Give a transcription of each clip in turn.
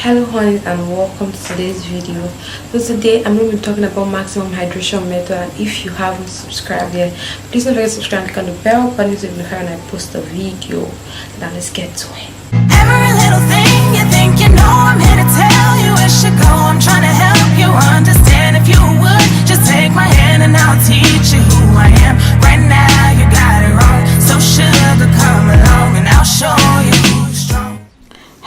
Hello honey, and welcome to today's video. So today I'm going to be talking about maximum hydration method, and if you haven't subscribed yet, please don't forget to subscribe and click on the bell button to be notified when I post a video. Now let's get to it. Every little thing you think you know, I'm here to tell you it should go. I'm trying to help you understand. If you would just take my hand and I'll teach you who I am. Right now you got it wrong, so sugar, come along and I'll show you who's strong.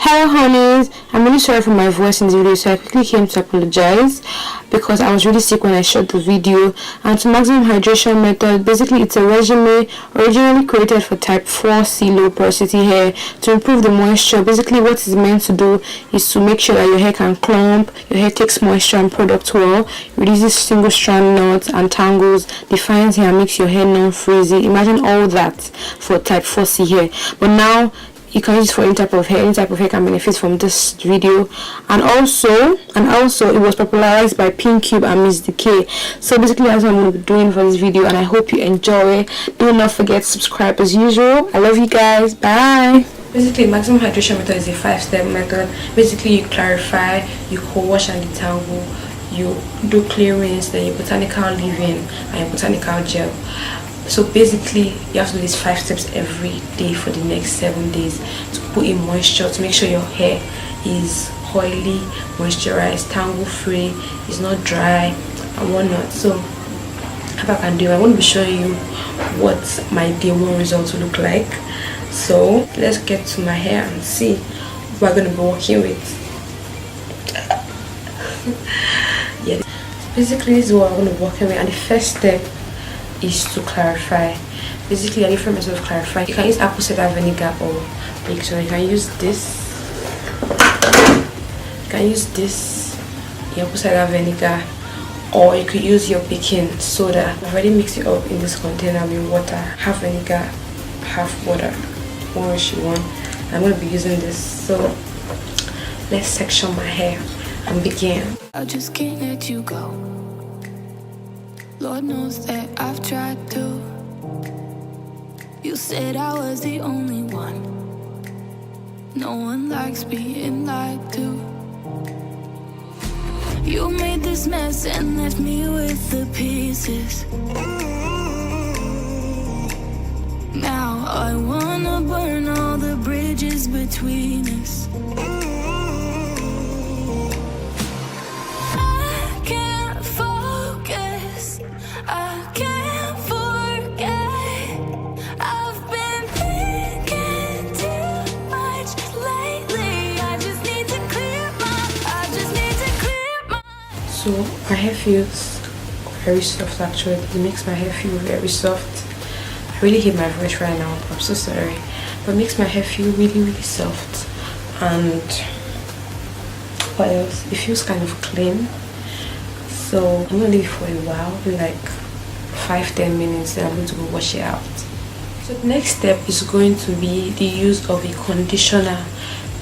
Hello honeys, I'm really sorry for my voice in the video, so I quickly came to apologize because I was really sick when I shot the video. And to maximum hydration method, basically it's a regimen originally created for type 4C low porosity hair to improve the moisture. Basically what it's meant to do is to make sure that your hair can clump, your hair takes moisture and product well, reduces single strand knots and tangles, defines hair and makes your hair non-frizzy. Imagine all that for type 4C hair. But now you can use it for any type of hair. Any type of hair can benefit from this video. And also it was popularized by Pink Cube and Miss Decay. So basically that's what I'm going to be doing for this video, and I hope you enjoy. Do not forget to subscribe as usual. I love you guys. Bye. Basically, maximum hydration method is a 5-step method. Basically, you clarify, you co-wash and detangle, you do clear rinse, then you botanical leave-in and your botanical gel. So basically you have to do these 5 steps every day for the next 7 days to put in moisture, to make sure your hair is oily, moisturized, tangle free, is not dry and whatnot. So how I can do, I want to be showing you what my day 1 results will look like. So let's get to my hair and see what we're going to be working with. Yeah, so basically this is what I'm going to be working with, and the first step is to clarify. Basically a different method of clarifying. You can use apple cider vinegar or bleach, so you can use this. You can use this, your apple cider vinegar, or you could use your baking soda. I've already mixed it up in this container with water, half vinegar, half water, 1:1. I'm going to be using this. So let's section my hair and begin. I just can't let you go. Lord knows that I've tried to. You said I was the only one. No one likes being lied to. You made this mess and left me with the pieces. Now I wanna burn all the bridges between us. I can't forget. I've been thinking too much lately. I just need to clear my. So my hair feels very soft actually. It makes my hair feel very soft. I really hate my voice right now, I'm so sorry. But it makes my hair feel really soft. And what else? It feels kind of clean. So I'm gonna leave it for a while, like 5-10 minutes, then I'm going to go wash it out. So the next step is going to be the use of a conditioner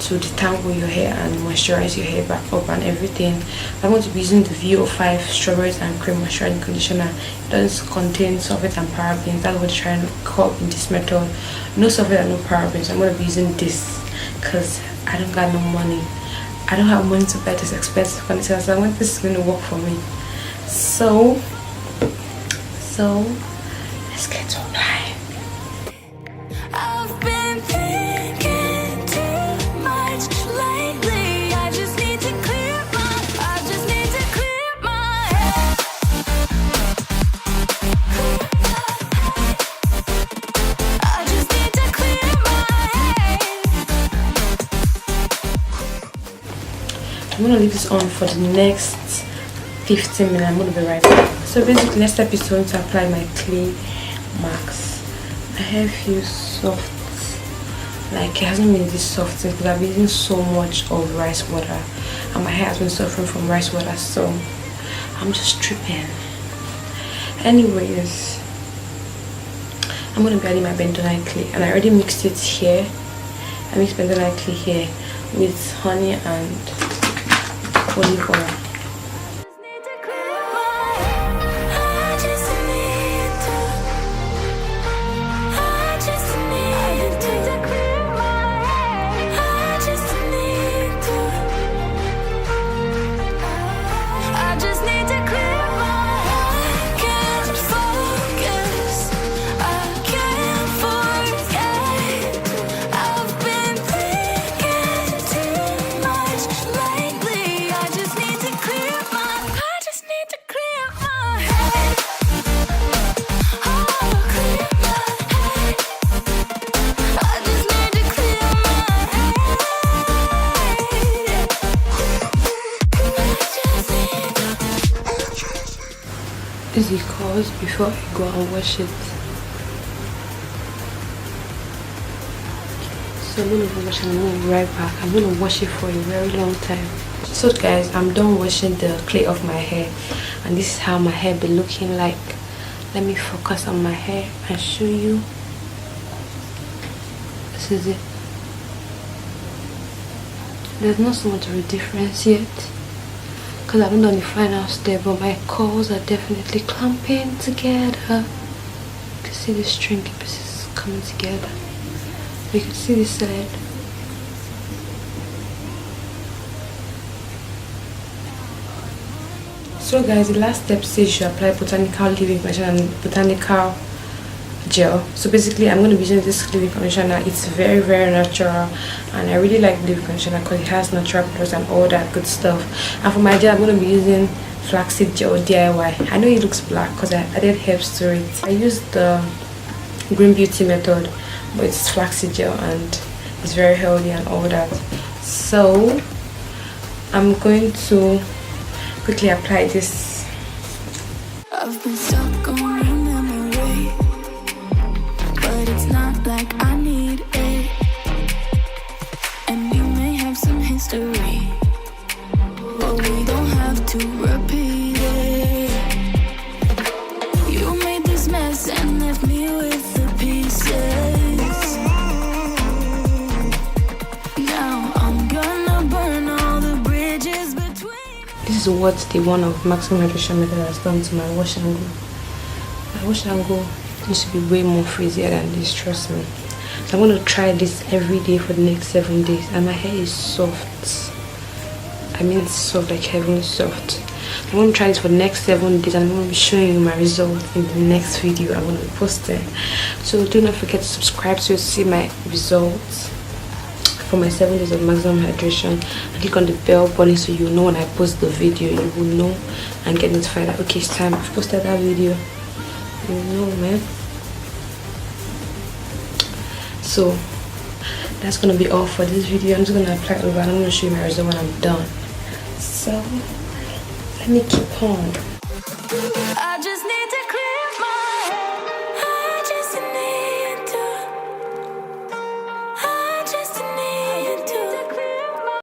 to detangle your hair and moisturize your hair back up and everything. I'm going to be using the VO5 strawberries and cream moisturizing conditioner. It does contain sulfate and parabens. That's what they're trying to curb in this method. No sulfate and no parabens. I'm going to be using this because I don't got no money. I don't have money to buy this expensive conditioner, so I want this is going to work for me. So let's get to apply. I've been thinking too much lately. I just need to clear my head. I just need to clear my head. I'm gonna leave this on for the next 15 minutes. I'm gonna be right back. So basically next step is going to apply my clay mask. My hair feels soft, like it hasn't been this soft since, because I've been using so much of rice water and my hair has been suffering from rice water, so I'm just tripping. Anyways, I'm gonna be adding my bentonite clay, and I already mixed it here. I mixed bentonite clay here with honey and olive oil. is because before I go and wash it. So I'm gonna go wash it and I'm gonna be right back. I'm gonna wash it for a very long time. So guys, I'm done washing the clay off my hair, and this is how my hair be looking like. Let me focus on my hair and show you. This is it. There's not so much of a difference yet because I haven't done the final step, but my curls are definitely clumping together. You can see the stringy pieces coming together. You can see this side. So guys, the last step says you should apply botanical leave-in conditioner and botanical gel. So basically I'm going to be using this leave-in conditioner. It's very, very natural, and I really like leave-in conditioner because it has natural products and all that good stuff. And for my gel, I'm going to be using flaxseed gel DIY. I know it looks black because I added herbs to it. I used the green beauty method, but it's flaxseed gel and it's very healthy and all that. So I'm going to quickly apply this. I've been stuck on your memory, but it's not like I need it. And we may have some history, but we don't have to repeat it. You made this mess and left me with the pieces. Now I'm gonna burn all the bridges between. This is what the one of maximum hydration method has done to my wash and go. My wash and go used to be way more frizzier than this, trust me. So I'm going to try this every day for the next 7 days, and my hair is soft. I mean soft, like heavenly soft. I'm going to try this for the next 7 days, and I'm going to be showing you my results in the next video I'm going to be posting. So do not forget to subscribe so you see my results for my 7 days of maximum hydration, and click on the bell button so you know when I post the video. You will know and get notified that okay, it's time, I've posted that video. You know, man. So that's gonna be all for this video. I'm just gonna apply over and I'm gonna show you my result when I'm done. So let me keep on. I just need